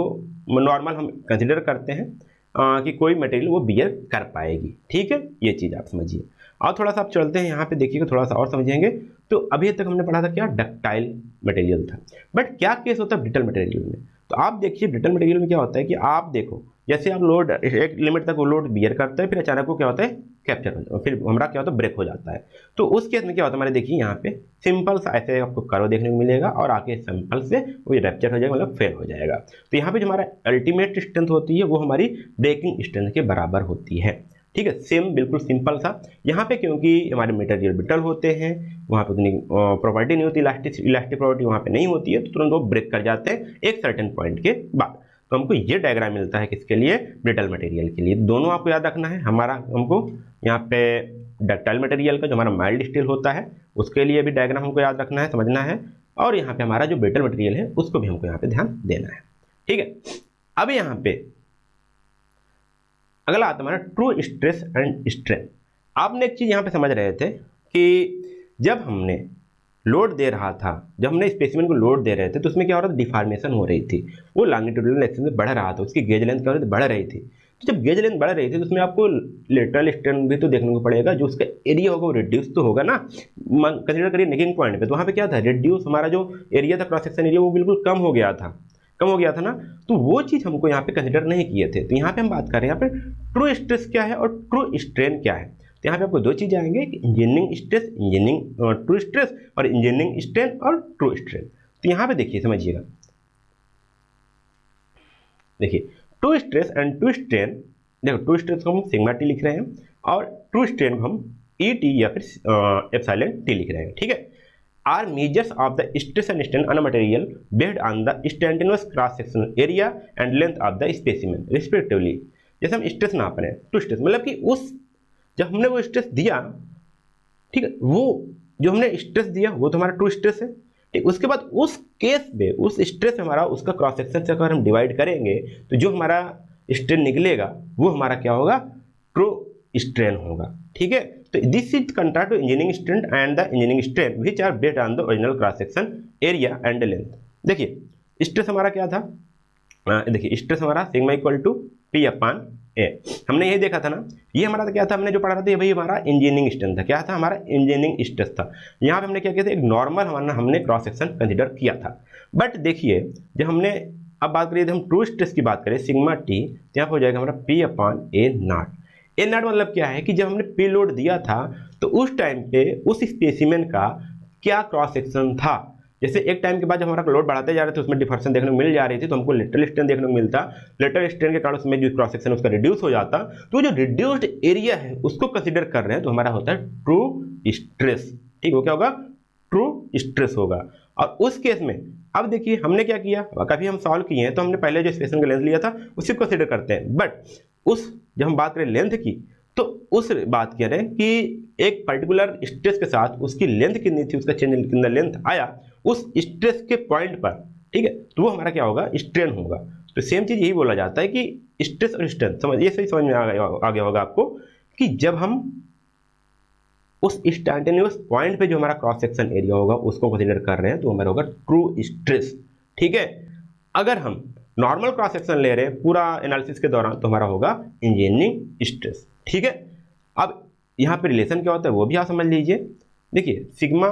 नॉर्मल हम कंसिडर करते हैं कि कोई मटेरियल वो बियर कर पाएगी। ठीक है, ये चीज़ आप समझिए। और थोड़ा सा आप चलते हैं यहाँ पे, देखिएगा थोड़ा सा और समझेंगे। तो अभी तक हमने पढ़ा था क्या, डक्टाइल मटेरियल था। बट क्या केस होता है ब्रिटल मटेरियल में? तो आप देखिए ब्रिटल मटेरियल में क्या होता है कि आप देखो जैसे आप लोड एक लिमिट तक वो लोड बियर करता है, फिर अचानक को क्या होता है, कैप्चर हो जाता है, फिर हमारा क्या होता है, ब्रेक हो जाता है। तो उस केस में क्या होता है, हमारे देखिए यहाँ पे सिंपल सा ऐसे आपको कर्व देखने को मिलेगा और आके सिंपल से वो रैप्चर हो जाएगा, मतलब फेल हो जाएगा। तो यहाँ पे जो हमारा अल्टीमेट स्ट्रेंथ होती है वो हमारी ब्रेकिंग स्ट्रेंथ के बराबर होती है। ठीक है, सेम बिल्कुल सिंपल सा। यहाँ पे क्योंकि हमारे मटेरियल ब्रिटल होते हैं, वहाँ पे उतनी प्रॉपर्टी नहीं होती, इलास्टिक प्रॉपर्टी वहाँ पे नहीं होती है, तो तुरंत वो ब्रेक कर जाते हैं एक सर्टेन पॉइंट के बाद। तो हमको ये डायग्राम मिलता है किसके लिए, ब्रिटल मटेरियल के लिए। दोनों आपको याद रखना है। हमको यहाँ पे डक्टाइल मटेरियल का जो हमारा माइल्ड स्टील होता है उसके लिए भी डायग्राम हमको याद रखना है, समझना है। और यहाँ पे हमारा जो ब्रिटल मटेरियल है उसको भी हमको यहाँ पे ध्यान देना है। ठीक है, अब यहाँ पे अगला आता है हमारा ट्रू स्ट्रेस एंड स्ट्रेन। आपने एक चीज़ यहाँ पे समझ रहे थे कि जब हमने लोड दे रहा था, जब हमने स्पेसिमेन को लोड दे रहे थे तो उसमें क्या हो रहा था, डिफॉर्मेशन हो रही थी, वो लॉन्गिट्यूडिनल एक्सिस में बढ़ रहा था, उसकी गेज लेंथ क्या हो रही थी, बढ़ रही थी। तो जब गेज लेंथ बढ़ रही थी तो उसमें आपको लेटरल स्ट्रेन भी तो देखने को पड़ेगा, जो उसका एरिया होगा वो रिड्यूस तो होगा ना। कंसिडर करिए नेकिंग पॉइंट पे, तो वहाँ पे क्या था, रिड्यूस, हमारा जो एरिया था, क्रॉस सेक्शन एरिया, वो बिल्कुल कम हो गया था ना। तो वो चीज़ हमको यहाँ पे कंसिडर नहीं किए थे। तो यहाँ पे हम बात कर रहे हैं यहाँ पे ट्रू स्ट्रेस क्या है और ट्रू स्ट्रेन क्या है। तो यहाँ पे आपको दो चीज़ें आएंगे, engineering stress, engineering true stress, और इंजीनियरिंग स्ट्रेन और ट्रू स्ट्रेन। तो यहाँ पे देखिए, समझिएगा, देखिए true stress and true strain. देखो ट्रू स्ट्रेस को हम सिग्मा टी लिख रहे हैं और ट्रू स्ट्रेन को हम ई टी या फिर एप्सिलॉन टी लिख रहे हैं। ठीक है, are measures of the stress and strain on a material based on the instantaneous cross sectional area and length of the specimen respectively. जैसे हम स्ट्रेस नाप रहे हैं, तो स्ट्रेस मतलब कि उस जब हमने वो स्ट्रेस दिया, ठीक है, वो जो हमने स्ट्रेस दिया वो तो हमारा ट्रू स्ट्रेस है, ठीक। उसके बाद उस केस में उस स्ट्रेस में हमारा उसका क्रॉस सेक्शन से अगर हम डिवाइड करेंगे तो जो हमारा स्ट्रेन निकलेगा वो हमारा क्या होगा, ट्रू स्ट्रेन होगा, ठीक है। तो this is contrast to engineering strain and the engineering strain which are based on the original cross section area and length. देखिए स्ट्रेस हमारा क्या था, देखिए स्ट्रेस हमारा sigma equal to P upon A, हमने ये देखा था ना, ये हमारा क्या था, हमने जो पढ़ा था ये भाई हमारा इंजीनियरिंग स्ट्रेन था, क्या था हमारा इंजीनियरिंग स्ट्रेस था। यहाँ पे हमने क्या किया था, एक नॉर्मल हमने क्रॉस सेक्शन कंसीडर किया था। बट देखिए जब हमने अब बात करिए, हम ट्रू स्ट्रेस की बात करें सिग्मा टी, तो यहाँ पर हो जाएगा हमारा P upon A not. A not मतलब क्या है कि जब हमने पे लोड दिया था तो उस टाइम पे उस स्पेसिमेन का क्या क्रॉस सेक्शन था। जैसे एक टाइम के बाद जब हमारा लोड बढ़ाते जा रहे थे उसमें डिफर्शन देखने को मिल जा रही थी, तो हमको लेटरल स्ट्रेन देखने को मिलता, लेटरल स्ट्रेन के कारण उसमें जो क्रॉस सेक्शन उसका रिड्यूस हो जाता, तो जो रिड्यूस्ड एरिया है उसको कंसीडर कर रहे हैं तो हमारा होता है ट्रू स्ट्रेस, ठीक। वो क्या होगा, ट्रू स्ट्रेस होगा। और उस केस में अब देखिए हमने क्या किया, कभी हम सॉल्व किए हैं तो हमने पहले जो स्पेसिमेन का लेंथ लिया था उसी को कंसीडर करते हैं। बट उस जब हम बात करें लेंथ की तो उस बात कह रहे हैं कि एक पर्टिकुलर स्ट्रेस के साथ उसकी लेंथ कितनी थी, उसका चेंज कितना लेंथ आया उस स्ट्रेस के पॉइंट पर, ठीक है, तो वो हमारा क्या होगा, स्ट्रेन होगा। तो सेम चीज यही बोला जाता है कि स्ट्रेस और स्ट्रेन, समझ ये सही समझ में आ गया होगा आपको कि जब हम उस इंस्टैंटेनियस पॉइंट पे जो हमारा क्रॉस सेक्शन एरिया होगा उसको कंसीडर कर रहे हैं तो हमारा होगा ट्रू स्ट्रेस, ठीक है। अगर हम नॉर्मल क्रॉस सेक्शन ले रहे हैं पूरा एनालिसिस के दौरान तो हमारा होगा इंजीनियरिंग स्ट्रेस, ठीक है। अब यहाँ पे रिलेशन क्या होता है वो भी आप समझ लीजिए। देखिए सिग्मा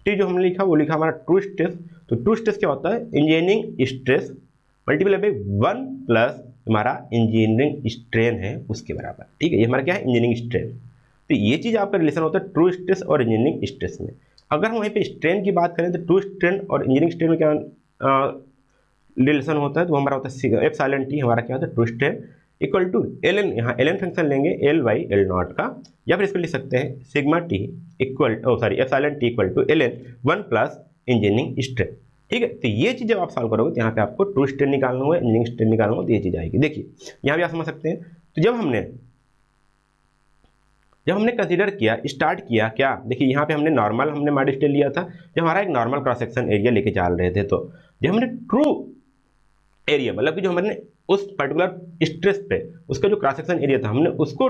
टी जो हमने लिखा वो लिखा हमारा ट्रू स्ट्रेस, तो ट्रू स्ट्रेस क्या होता है, engineering stress multiply by 1 plus हमारा इंजीनियरिंग स्ट्रेन है उसके बराबर, ठीक है। ये हमारा क्या है, इंजीनियरिंग स्ट्रेन। तो ये चीज़ आपका रिलेशन होता है ट्रू स्ट्रेस और इंजीनियरिंग स्ट्रेस में। अगर हम वहीं पे स्ट्रेन की बात करें तो ट्रू स्ट्रेन और इंजीनियरिंग स्ट्रेन में क्या रिलेशन होता है, तो हमारा होता है एप्सिलॉन टी, हमारा क्या होता है true strain equal to L N, यहाँ एल एन फंक्शन लेंगे एल बाई एल नॉट का, या फिर इसको लिख सकते हैं sigma T equal epsilon T equal to L N 1 plus engineering strain, ठीक है। तो ये चीज़ जब आप सॉल्व करोगे तो यहाँ पे आपको ट्रू स्ट्रेन निकालना होगा, इंजीनियरिंग स्ट्रेन निकालना होगा, तो ये चीज़ आएगी। देखिए यहाँ भी आप समझ सकते हैं। तो जब हमने कंसीडर किया, स्टार्ट किया क्या, देखिए यहाँ पे हमने नॉर्मल हमने मॉड स्ट्रेन लिया था, जब हमारा एक नॉर्मल क्रॉस सेक्शन एरिया लेके चल रहे थे, तो जब हमने ट्रू एरिया मतलब कि जो हमने उस पर्टिकुलर स्ट्रेस पे उसका जो क्रॉस सेक्शन एरिया था हमने उसको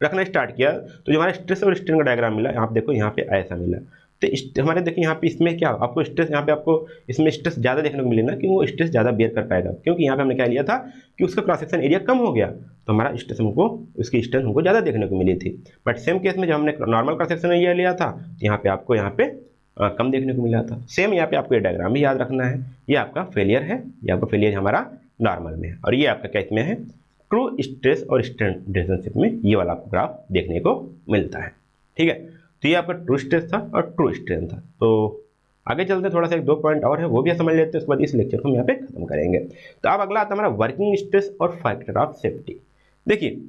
रखना स्टार्ट किया, तो जो हमारा स्ट्रेस और स्ट्रेन का डायग्राम मिला, आप देखो यहाँ पे ऐसा मिला। तो हमारे देखिए यहाँ पे इसमें क्या आपको स्ट्रेस, यहाँ पे आपको इसमें स्ट्रेस ज़्यादा देखने को मिले ना, क्योंकि वो स्ट्रेस ज़्यादा बेयर कर पाएगा, क्योंकि यहाँ पे हमने क्या लिया था कि उसका क्रॉस सेक्शन एरिया कम हो गया, तो हमारा स्ट्रेस हमको उसकी स्ट्रेंथ हमको ज़्यादा देखने को मिली थी। बट सेम केस में जब हमने नॉर्मल क्रॉस सेक्शन एरिया लिया था तो यहाँ पे आपको यहाँ पे कम देखने को मिला था। सेम यहाँ पे आपको ये डायग्राम भी याद रखना है, ये आपका फेलियर है, ये आपका फेलियर हमारा नॉर्मल में है, और ये आपका क्या इसमें है, ट्रू स्ट्रेस और स्ट्रेन रिलेशनशिप में ये वाला आपको ग्राफ देखने को मिलता है, ठीक है। तो ये आपका ट्रू स्ट्रेस था और ट्रू स्ट्रेन था। तो आगे चलते थोड़ा सा 1-2 पॉइंट और है वो भी समझ लेते हैं, उसके बाद इस लेक्चर को हम यहाँ पे खत्म करेंगे। तो अब अगला आता है हमारा वर्किंग स्ट्रेस और फैक्टर ऑफ सेफ्टी। देखिए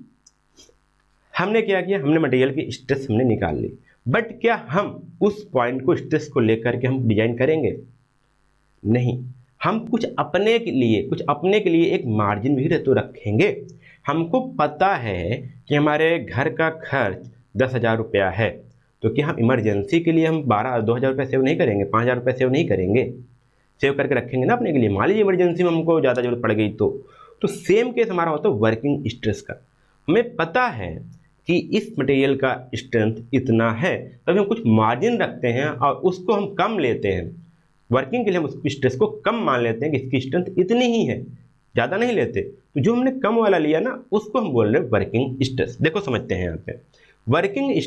हमने क्या किया, हमने मटेरियल की स्ट्रेस हमने निकाल ली, बट क्या हम उस पॉइंट को स्ट्रेस को लेकर के हम डिजाइन करेंगे, नहीं, हम कुछ अपने के लिए एक मार्जिन भी तो रखेंगे। हमको पता है कि हमारे घर का खर्च 10,000 रुपया है, तो क्या हम इमरजेंसी के लिए हम 2,000 रुपये सेव नहीं करेंगे, 5,000 रुपये सेव नहीं करेंगे, सेव करके रखेंगे ना अपने के लिए। मान लीजिए इमरजेंसी में हमको ज़्यादा जरूरत पड़ गई तो सेम केस हमारा होता है वर्किंग स्ट्रेस का। हमें पता है कि इस मटेरियल का स्ट्रेंथ इतना है, तभी हम कुछ मार्जिन रखते हैं और उसको हम कम लेते हैं। वर्किंग के लिए हम उस स्ट्रेस को कम मान लेते हैं कि इसकी स्ट्रेंथ इतनी ही है, ज़्यादा नहीं लेते। तो जो हमने कम वाला लिया ना उसको हम बोल रहे हैं वर्किंग स्ट्रेस। देखो समझते हैं यहाँ पे, working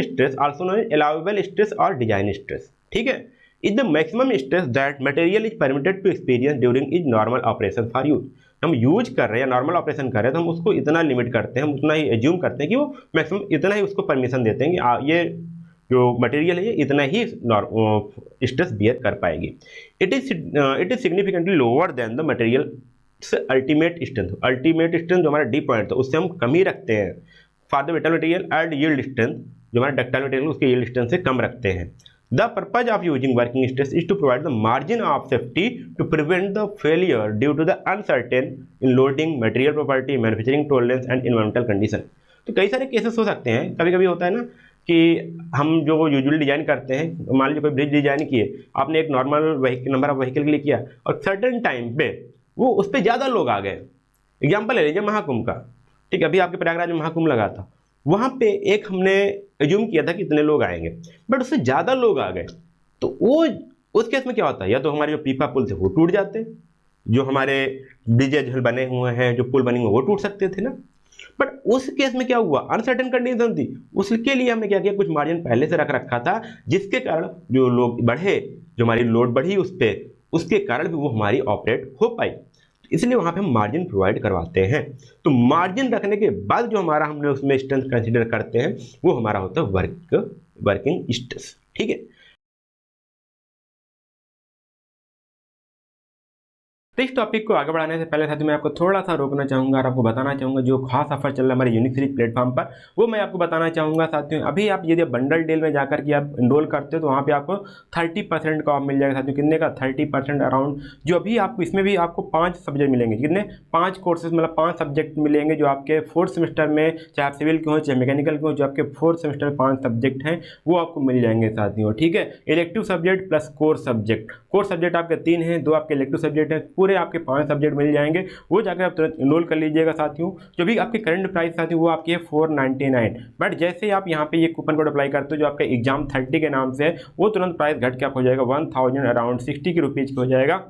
stress also known as allowable stress और डिजाइन स्ट्रेस, ठीक है, is the maximum stress that material is permitted to experience during is normal operation for use. हम यूज कर रहे हैं या नॉर्मल ऑपरेशन कर रहे हैं तो हम उसको इतना लिमिट करते हैं, हम उतना ही एज्यूम करते हैं कि वो मैक्सिमम इतना ही उसको परमिशन देते हैं कि ये जो मटेरियल है ये इतना ही स्ट्रेस बियर कर पाएगी। It is significantly lower than the material ultimate strength जो हमारा डी पॉइंट था उससे हम कम ही रखते हैं for the metal material and yield strength जो हमारा डक्टाइल मटेरियल उसके यील्ड स्ट्रेंथ से कम रखते हैं। The purpose of using working stress is to provide the margin of safety to prevent the failure due to the uncertain in loading, material property, manufacturing tolerance and environmental condition. तो कई सारे केसेस हो सकते हैं, कभी कभी होता है ना कि हम जो यूजुअली डिजाइन करते हैं, मान लीजिए कोई ब्रिज डिजाइन किए, आपने एक नॉर्मल नंबर ऑफ व्हीकल के लिए किया और सर्टेन टाइम पे वो उस पर ज़्यादा लोग आ गए। एग्जाम्पल ले लीजिए महाकुंभ का, ठीक है, अभी आपके प्रयागराज में महाकुंभ लगा था, वहाँ पे एक हमने एज्यूम किया था कि इतने लोग आएंगे, बट उससे ज़्यादा लोग आ गए, तो वो उस केस में क्या होता है, या तो हमारे जो पीपा पुल थे वो टूट जाते, जो हमारे ब्रिजेज बने हुए हैं, जो पुल बने हुए वो टूट सकते थे ना। बट उस केस में क्या हुआ, अनसर्टेन कंडीशन थी, उसके लिए हमने क्या किया, कुछ मार्जिन पहले से रख रखा था, जिसके कारण जो लोग बढ़े, जो हमारी लोड बढ़ी उस पर, उसके कारण भी वो हमारी ऑपरेट हो पाई, इसलिए वहां पे हम मार्जिन प्रोवाइड करवाते हैं। तो मार्जिन रखने के बाद जो हमारा हमने उसमें स्ट्रेंथ कंसीडर करते हैं वो हमारा होता है वर्किंग स्ट्रेस, ठीक है। तो इस टॉपिक को आगे बढ़ाने से पहले साथियों मैं आपको थोड़ा सा रोकना चाहूंगा और आपको बताना चाहूंगा जो खास ऑफर चल रहा है हमारे यूनिक सीरीज प्लेटफॉर्म पर, वो मैं आपको बताना चाहूंगा साथियों। अभी आप यदि बंडल डील में जाकर के आप इनरोल करते हो तो वहाँ पे आपको 30% का ऑफ मिल जाएगा साथियों। कितने का, 30% अराउंड। जो अभी आपको इसमें भी आपको 5 सब्जेक्ट मिलेंगे, कितने, 5 कोर्सेज, मतलब 5 सब्जेक्ट मिलेंगे जो आपके 4th सेमेस्टर में, चाहे आप सिविल के हो चाहे मैकेनिकल के हो, जो आपके 4th सेमेस्टर में 5 सब्जेक्ट हैं वो आपको मिल जाएंगे साथियों, ठीक है। Elective subject plus core subject, core subject आपके 3 हैं, 2 आपके इलेक्टिव सब्जेक्ट हैं, पूरे आपके 5 सब्जेक्ट मिल जाएंगे। वो जाकर आप तुरंत इनरोल कर लीजिएगा साथियों। जो भी आपकी करंट प्राइस साथियों वो आपकी है 499, बट जैसे आप यहाँ पे ये कूपन कोड अप्लाई करते हो जो आपका एग्जाम 30 के नाम से है, वो तुरंत प्राइस घट के आप हो जाएगा 1000 अराउंड 60 रुपीज़ हो जाएगा,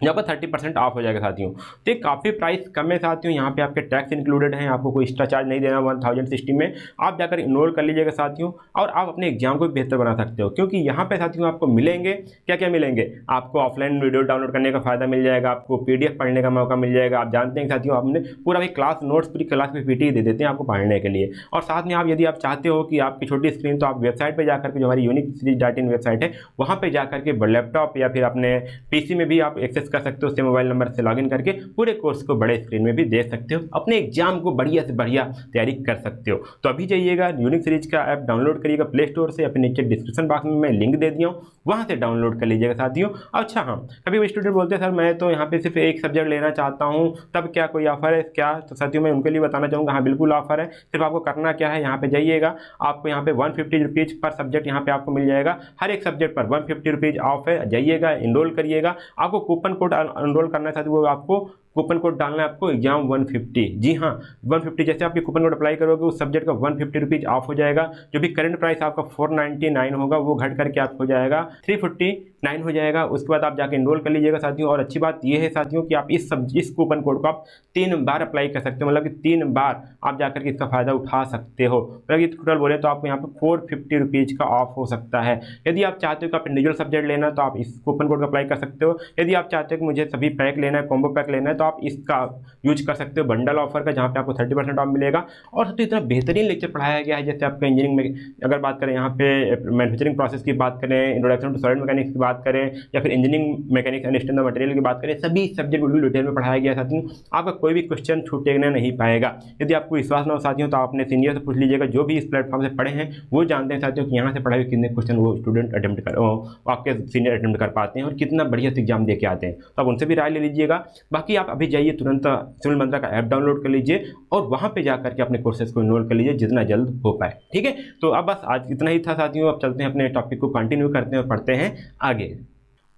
यहाँ पर 30% ऑफ हो जाएगा साथियों। तो ये काफ़ी प्राइस कम है साथियों, यहाँ पे आपके टैक्स इंक्लूडेड हैं, आपको कोई एक्स्ट्रा चार्ज नहीं देना। 1060 में आप जाकर इनरोल कर लीजिएगा साथियों, और आप अपने एग्जाम को भी बेहतर बना सकते हो, क्योंकि यहाँ पे साथियों आपको मिलेंगे क्या क्या मिलेंगे, आपको ऑफलाइन वीडियो डाउनलोड करने का फायदा मिल जाएगा, आपको PDF पढ़ने का मौका मिल जाएगा। आप जानते हैं साथियों आपने पूरा भी क्लास नोट्स पूरी क्लास में PT दे देते हैं आपको पढ़ने के लिए। और साथ में आप यदि आप चाहते हो कि आपकी छोटी स्क्रीन, तो आप वेबसाइट पर जाकर के, जो हमारी unicseriez.in वेबसाइट है, वहाँ पर जाकर के लैपटॉप या फिर अपने PC में भी आप एक्सेस कर सकते हो, उससे मोबाइल नंबर से लॉगिन करके पूरे कोर्स को बड़े स्क्रीन में भी देख सकते हो, अपने एग्जाम को बढ़िया से बढ़िया तैयारी कर सकते हो। तो अभी जाइएगा यूनिक सीरीज का ऐप डाउनलोड करिएगा प्ले स्टोर से, अपने नीचे डिस्क्रिप्शन बॉक्स में मैं लिंक दे दिया हूँ, वहाँ से डाउनलोड कर लीजिएगा साथियों। अच्छा हाँ, कभी वो स्टूडेंट बोलते हैं सर मैं तो यहाँ पे सिर्फ एक सब्जेक्ट लेना चाहता हूँ, तब क्या कोई ऑफर है क्या? तो साथियों मैं उनके लिए बताना चाहूँगा, हाँ बिल्कुल ऑफर है। सिर्फ आपको करना क्या है, यहाँ पे जाइएगा, आपको यहाँ पे 150 रुपीज़ पर सब्जेक्ट यहाँ पे आपको मिल जाएगा, हर एक सब्जेक्ट पर 150 रुपीज़ ऑफ है। जाइएगा, इनरोल करिएगा, आपको कूपन कोड इनरोल करना है साथियों, वो आपको कूपन कोड डालना है आपको एग्जाम 150। जी हाँ 150, जैसे आपके कूपन कोड अप्लाई करोगे उस सब्जेक्ट का 150 रुपीज़ ऑफ हो जाएगा। जो भी करंट प्राइस आपका 499 होगा वो घट करके आपको हो जाएगा 349 हो जाएगा। उसके बाद आप जाके इनरोल कर लीजिएगा साथियों। और अच्छी बात यह है साथियों कि आप इस कूपन कोड को आप 3 बार अप्लाई कर सकते हो, मतलब कि 3 बार आप जाकर के इसका फ़ायदा उठा सकते हो। मतलब ये टोटल बोले तो आपको यहाँ पर 450 रुपीज़ का ऑफ हो सकता है। यदि आप चाहते हो कि आप इंडिविजुअल सब्जेक्ट लेना तो आप इस कूपन कोड को अप्लाई कर सकते हो। यदि आप चाहते हो कि मुझे सभी पैक लेना है, कॉम्बो पैक लेना है, तो आप इसका यूज कर सकते हो बंडल ऑफर का, जहाँ पे आपको 30% ऑफ मिलेगा। और तो इतना बेहतरीन लेक्चर पढ़ाया गया है, जैसे आपका इंजीनियरिंग में अगर बात करें, यहाँ पे मैन्युफैक्चरिंग प्रोसेस की बात करें, इंट्रोडक्शन टू सॉलिड मैकेनिक्स की बात करें, या फिर engineering mechanics and standard material की बात करें, सभी सब्जेक्ट बिल्कुल डिटेल में पढ़ाया गया है साथियों। आपका कोई भी क्वेश्चन छूटने नहीं पाएगा। यदि आपको विश्वास ना हो साथियों तो आप अपने सीनियर से पूछ लीजिएगा, जो भी इस प्लेटफॉर्म से पढ़े हैं वो जानते हैं साथियों कि यहाँ से पढ़ाए हुए कितने क्वेश्चन वो स्टूडेंट अटेम्प्ट कर, आपके सीनियर अटेम्प्ट कर पाते हैं और कितना बढ़िया से एग्जाम दे के आते हैं। तो आप उनसे भी राय ले लीजिएगा। बाकी आप अभी जाइए तुरंत सिविल मंत्रा का ऐप डाउनलोड कर लीजिए और वहाँ पे जाकर के अपने कोर्सेज को इनरोल कर लीजिए जितना जल्द हो पाए, ठीक है। तो अब बस आज इतना ही था साथियों। अब चलते हैं अपने टॉपिक को कंटिन्यू करते हैं और पढ़ते हैं आगे।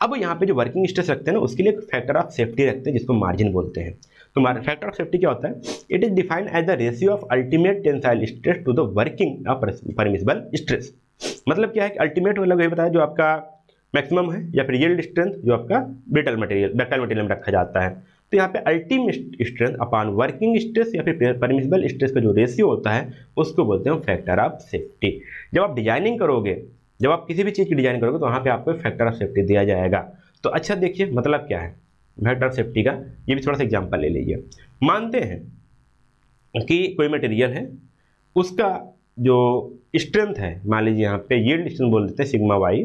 अब यहाँ पे जो वर्किंग स्ट्रेस रखते हैं ना, उसके लिए एक फैक्टर ऑफ सेफ्टी रखते हैं जिसको मार्जिन बोलते हैं। तो फैक्टर ऑफ सेफ्टी क्या होता है? It is defined as the ratio of ultimate tensile stress to the working of permissible stress. मतलब क्या है कि अल्टीमेट मतलब ये बताया जो आपका मैक्सिमम है, या फिर यील्ड स्ट्रेंथ जो आपका डक्टाइल मटेरियल में रखा जाता है। तो यहाँ पे ultimate strength upon working stress या फिर परमिसिबल स्ट्रेस का जो रेशियो होता है उसको बोलते हैं फैक्टर ऑफ सेफ्टी। जब आप डिजाइनिंग करोगे, जब आप किसी भी चीज़ की डिजाइन करोगे तो वहाँ पे आपको फैक्टर ऑफ सेफ्टी दिया जाएगा। तो अच्छा देखिए मतलब क्या है फैक्टर ऑफ सेफ्टी का, ये भी थोड़ा सा एग्जांपल ले लीजिए। मानते हैं कि कोई मटेरियल है, उसका जो स्ट्रेंथ है, मान लीजिए यहाँ पे यील्ड स्ट्रेंथ बोल देते हैं सिग्मा वाई,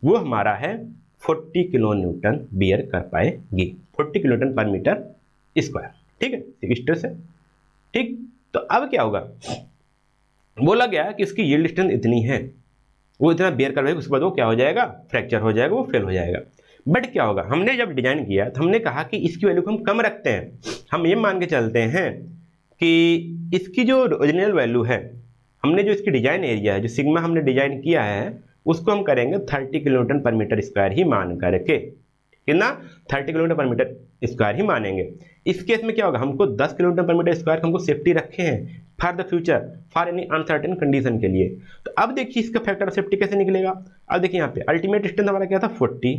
वो हमारा है 40 किलो न्यूटन बियर कर पाएगी, 40 किलो न्यूटन पर मीटर स्क्वायर, ठीक है, स्ट्रेस है, ठीक। तो अब क्या होगा, बोला गया कि इसकी यील्ड स्ट्रेंथ इतनी है, वो इतना बेयर कर रहेगा, उसके बाद वो क्या हो जाएगा, फ्रैक्चर हो जाएगा, वो फेल हो जाएगा। बट क्या होगा, हमने जब डिजाइन किया तो हमने कहा कि इसकी वैल्यू को हम कम रखते हैं, हम ये मान के चलते हैं कि इसकी जो ओरिजिनल वैल्यू है, हमने जो इसकी डिजाइन एरिया है, जो सिग्मा हमने डिजाइन किया है, उसको हम करेंगे 30 किलोन्यूटन पर मीटर स्क्वायर ही मान करके, कितना 30 किलोमीटर पर मीटर स्क्वायर ही मानेंगे। इस केस में क्या होगा, हमको 10 किलोमीटर पर मीटर स्क्वायर हमको सेफ्टी रखे हैं for the future, for any uncertain condition के लिए। तो अब देखिए इसका फैक्टर ऑफ सेफ्टी कैसे निकलेगा। अब देखिए यहाँ पे अल्टीमेट स्ट्रेंथ हमारा क्या था 40,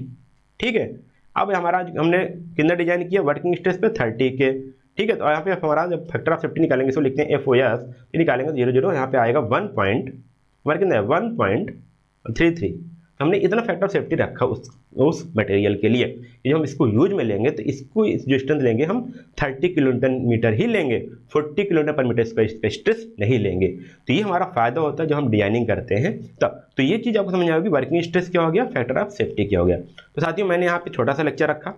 ठीक है। अब हमारा हमने कितना डिजाइन किया, वर्किंग स्ट्रेस पे 30 के, ठीक है। तो यहाँ पे हमारा जब फैक्टर ऑफ सेफ्टी निकालेंगे, इसको लिखते हैं FOS, निकालेंगे 0.0, यहाँ पे आएगा 1.33। तो हमने इतना फैक्टर ऑफ सेफ्टी रखा उस मटेरियल के लिए कि जब हम इसको यूज में लेंगे तो इसको जो स्ट्रेंथ लेंगे हम 30 किलोन्यूटन मीटर ही लेंगे, 40 किलोमीटर पर मीटर स्क्वायर स्ट्रेस नहीं लेंगे। तो ये हमारा फायदा होता है जो हम डिजाइनिंग करते हैं तब। तो ये चीज़ आपको समझ आएगी, वर्किंग स्ट्रेस क्या हो गया, फैक्टर ऑफ सेफ्टी क्या हो गया। तो साथियों मैंने यहाँ पे छोटा सा लेक्चर रखा,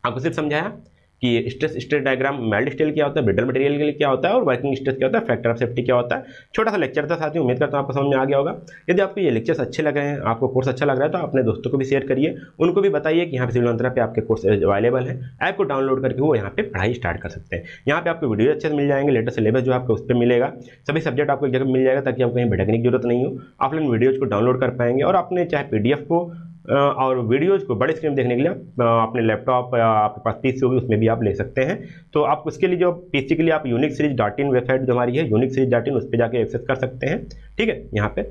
आपको सिर्फ समझाया कि stress stress diagram mild steel क्या होता है, ब्रिटल मटेरियल के लिए क्या होता है, और वर्किंग स्ट्रेस क्या होता है, फैक्टर ऑफ सेफ्टी क्या होता है। छोटा सा लेक्चर था साथियों, उम्मीद करता हूं आपको समझ में आ गया होगा। यदि आपको ये लेक्चर्स अच्छे लग रहे हैं, आपको कोर्स अच्छा लग रहा है, तो अपने दोस्तों को भी शेयर करिए, उनको भी बताइए कि यहाँ पे सिविल मंत्रा पे आपके कोर्स अवेलेबल है। ऐप को डाउनलोड करके वो यहाँ पे पढ़ाई स्टार्ट कर सकते हैं। यहाँ पे आपको वीडियो अच्छे से मिल जाएंगे, लेटेस्ट सिलेबस जो आपको उस पर मिलेगा, सभी सब्जेक्ट आपको एक जगह मिल जाएगा, ताकि आपको कहीं भटकने की जरूरत नहीं हो। आप लोग वीडियोज को डाउनलोड कर पाएंगे और अपने चाहे PDF को और वीडियोज़ को बड़े स्क्रीन देखने के लिए अपने लैपटॉप या आपके पास PC होगी उसमें भी आप ले सकते हैं। तो आप उसके लिए जो PC के लिए आप UnixSeries.in वेबसाइट जो हमारी है UnixSeries.in, उस पर जाके एक्सेस कर सकते हैं, ठीक है। यहाँ पे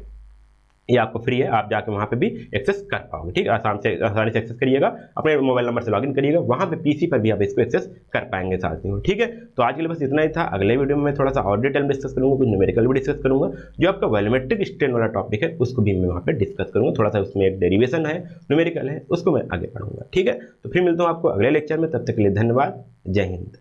ये आपको फ्री है, आप जाके वहाँ पे भी एक्सेस कर पाओगे, ठीक है। आसानी से एक्सेस करिएगा, अपने मोबाइल नंबर से लॉगिन करिएगा, वहाँ पे PC पर भी आप इसको एक्सेस कर पाएंगे साथियों, ठीक है। तो आज के लिए बस इतना ही था। अगले वीडियो में मैं थोड़ा सा और डिटेल में डिस्कस करूँगा, कुछ न्यूमेरिकल भी डिस्कस करूँगा, जो आपका वॉल्यूमेट्रिक स्ट्रेन वाला टॉपिक है उसको भी मैं वहाँ पे डिस्कस करूँगा। थोड़ा सा उसमें एक डेरिवेशन है, न्यूमेरिकल है, उसको मैं आगे पढ़ूंगा, ठीक है। तो फिर मिलता हूँ आपको अगले लेक्चर में, तब तक के लिए धन्यवाद, जय हिंद।